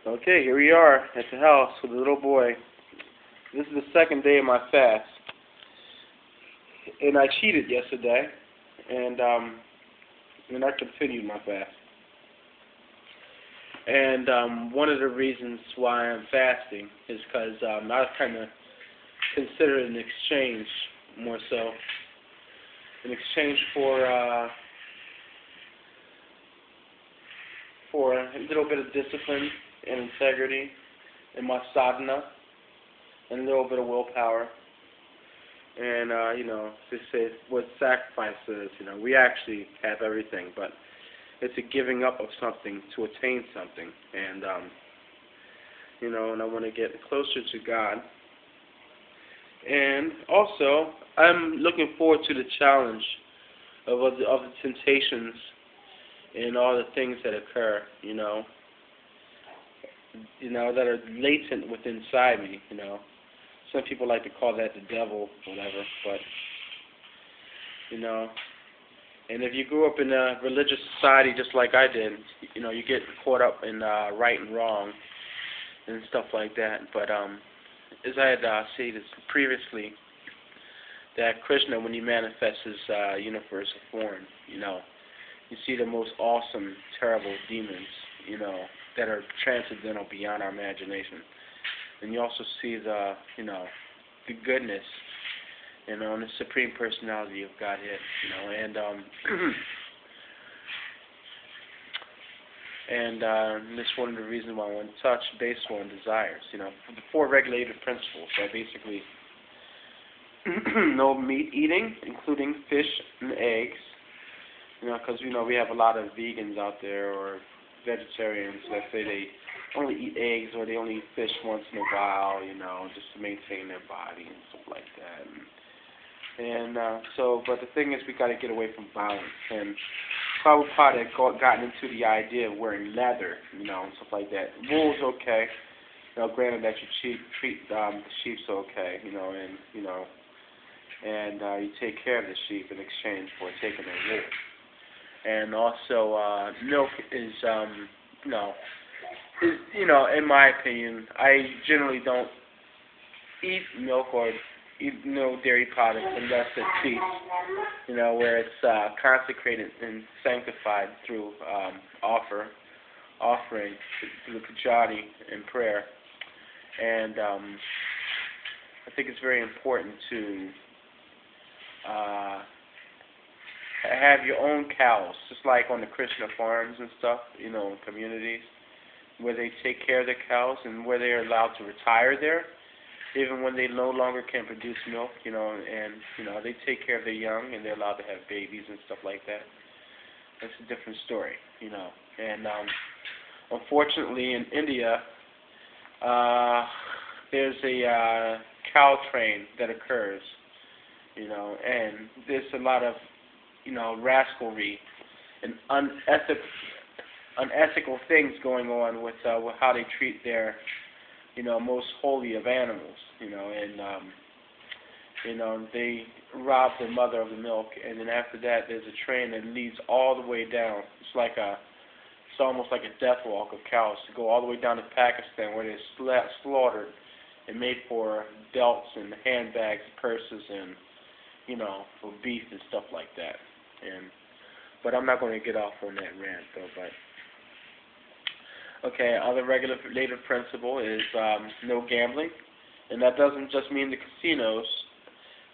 Okay, here we are at the house with the little boy. This is the second day of my fast, and I cheated yesterday, and I continued my fast. And one of the reasons why I'm fasting is because I kind of consider it an exchange, more so, an exchange for a little bit of discipline and integrity in my sadhana, and a little bit of willpower. And, they say what sacrifice is, we actually have everything, but it's a giving up of something to attain something. And, and I want to get closer to God. And also, I'm looking forward to the challenge of the temptations and all the things that occur, that are latent within inside me, Some people like to call that the devil, whatever, but, and if you grew up in a religious society just like I did, you get caught up in right and wrong and stuff like that. But as I had stated previously, that Krishna, when he manifests his universe form, you see the most awesome, terrible demons, that are transcendental beyond our imagination. And you also see the goodness, and the supreme personality of Godhead, and this is one of the reasons why I want to touch base on desires. The four regulative principles are basically no meat eating, including fish and eggs. Because we have a lot of vegans out there or vegetarians that say they only eat eggs or they only eat fish once in a while, just to maintain their body and stuff like that. But the thing is, we got to get away from violence. And Prabhupada had gotten into the idea of wearing leather, and stuff like that. Wool's okay. Granted that you treat the sheep's okay, and you take care of the sheep in exchange for taking their wool. And also, milk is, in my opinion, I generally don't eat milk or eat no dairy products unless it's feast, where it's consecrated and sanctified through offering through the pujati and prayer. And I think it's very important to have your own cows, just like on the Krishna farms and stuff, communities, where they take care of the cows and where they're allowed to retire there, even when they no longer can produce milk, and they take care of their young and they're allowed to have babies and stuff like that. That's a different story, And unfortunately, in India, there's a cow train that occurs, and there's a lot of rascalry and unethical things going on with how they treat their, most holy of animals, they rob the mother of the milk, and then after that, there's a train that leads all the way down. It's almost like a death walk of cows to go all the way down to Pakistan, where they're slaughtered and made for belts and handbags, purses, and for beef and stuff like that. But I'm not going to get off on that rant, though. But okay, other regulative principle is no gambling, and that doesn't just mean the casinos,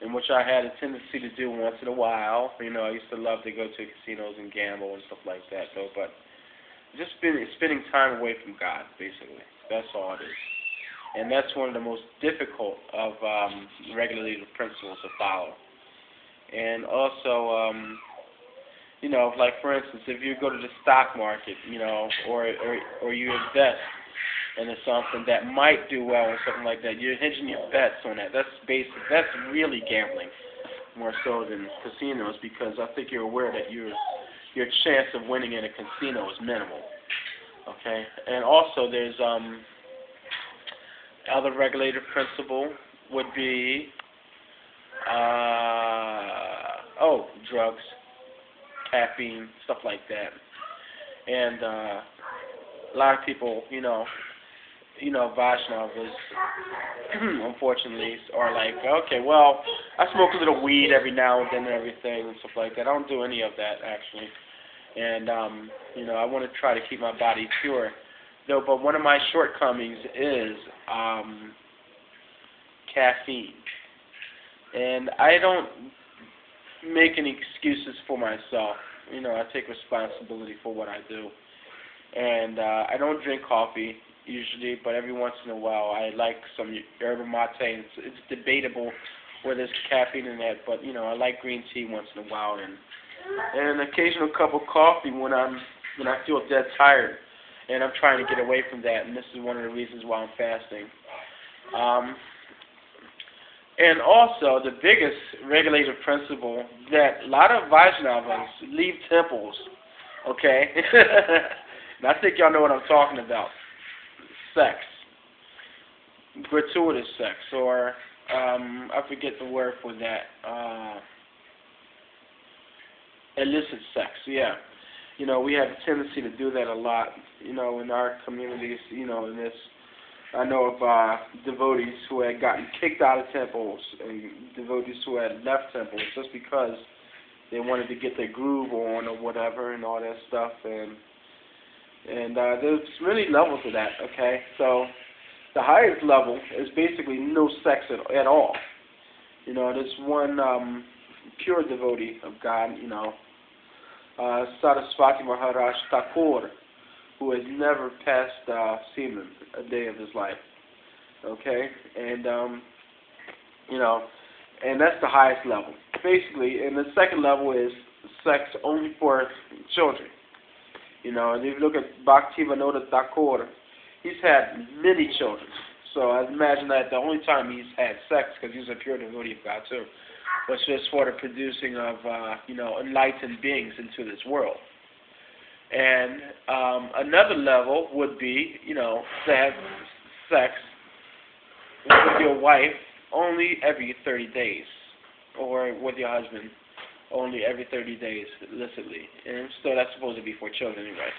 in which I had a tendency to do once in a while. I used to love to go to casinos and gamble and stuff like that, though. But just spending time away from God, basically. That's all it is. And that's one of the most difficult of regulative principles to follow. And also, like for instance, if you go to the stock market, or you invest into something that might do well or something like that, you're hedging your bets on that. That's basic. That's really gambling, more so than casinos, because I think you're aware that your chance of winning in a casino is minimal. Okay, and also there's other regulative principle would be drugs, caffeine, stuff like that. And a lot of people, Vaishnavas, unfortunately, are like, okay, well, I smoke a little weed every now and then and everything and stuff like that. I don't do any of that, actually. And, I want to try to keep my body pure. Though, but one of my shortcomings is caffeine. And I don't make any excuses for myself. I take responsibility for what I do. And I don't drink coffee usually, but every once in a while I like some yerba mate. And it's debatable whether there's caffeine in that, but I like green tea once in a while, and an occasional cup of coffee when I feel dead tired, and I'm trying to get away from that. And this is one of the reasons why I'm fasting. And also, the biggest regulative principle that a lot of Vaishnavas leave temples, okay? And I think y'all know what I'm talking about. Sex. Gratuitous sex, or, I forget the word for that. Illicit sex, yeah. We have a tendency to do that a lot, in our communities, in this. I know of devotees who had gotten kicked out of temples and devotees who had left temples just because they wanted to get their groove on or whatever and all that stuff. And there's many levels of that, okay? So the highest level is basically no sex at all. There's one pure devotee of God, Saraswati Maharaj Thakur, who has never passed semen a day of his life. Okay? And, and that's the highest level. Basically, and the second level is sex only for children. And if you look at Bhaktivinoda Thakur, he's had many children. So I imagine that the only time he's had sex, because he's a pure devotee of God too, was just for the producing of, enlightened beings into this world. And another level would be, to have sex with your wife only every 30 days, or with your husband only every 30 days illicitly. And so that's supposed to be for children anyway.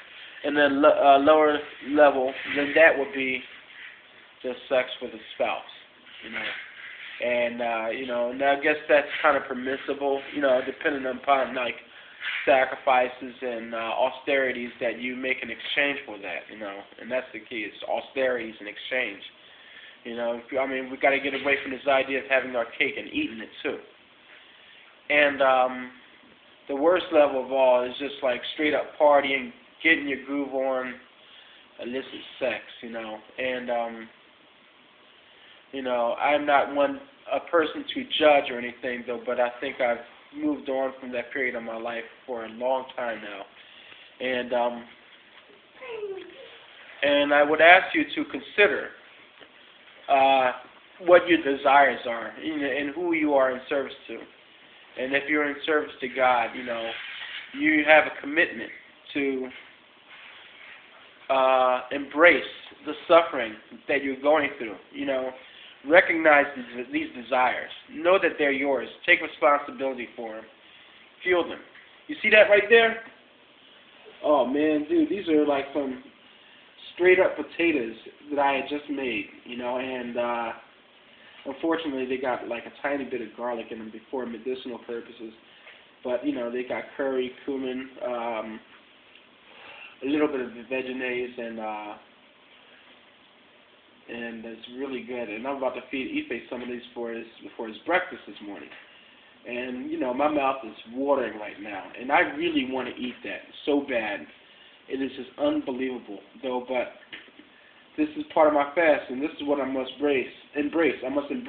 And then lower level than that would be just sex with a spouse, And, and I guess that's kind of permissible, depending upon, sacrifices and austerities that you make in exchange for that, and that's the key. It's austerities in exchange. We got to get away from this idea of having our cake and eating it too. And the worst level of all is just like straight up partying, getting your groove on, illicit sex, And I'm not a person to judge or anything though, but I think I've moved on from that period of my life for a long time now. And I would ask you to consider what your desires are and who you are in service to. And if you're in service to God, you have a commitment to embrace the suffering that you're going through. Recognize these desires. Know that they're yours. Take responsibility for them. Feel them. You see that right there? Oh, man, dude, these are like some straight-up potatoes that I had just made, and unfortunately they got like a tiny bit of garlic in them for medicinal purposes. But, they got curry, cumin, a little bit of vegetables, and it's really good. And I'm about to feed Ife some of these for his breakfast this morning. And, my mouth is watering right now. And I really want to eat that so bad. It is just unbelievable, though. But this is part of my fast, and this is what I must embrace. I must embrace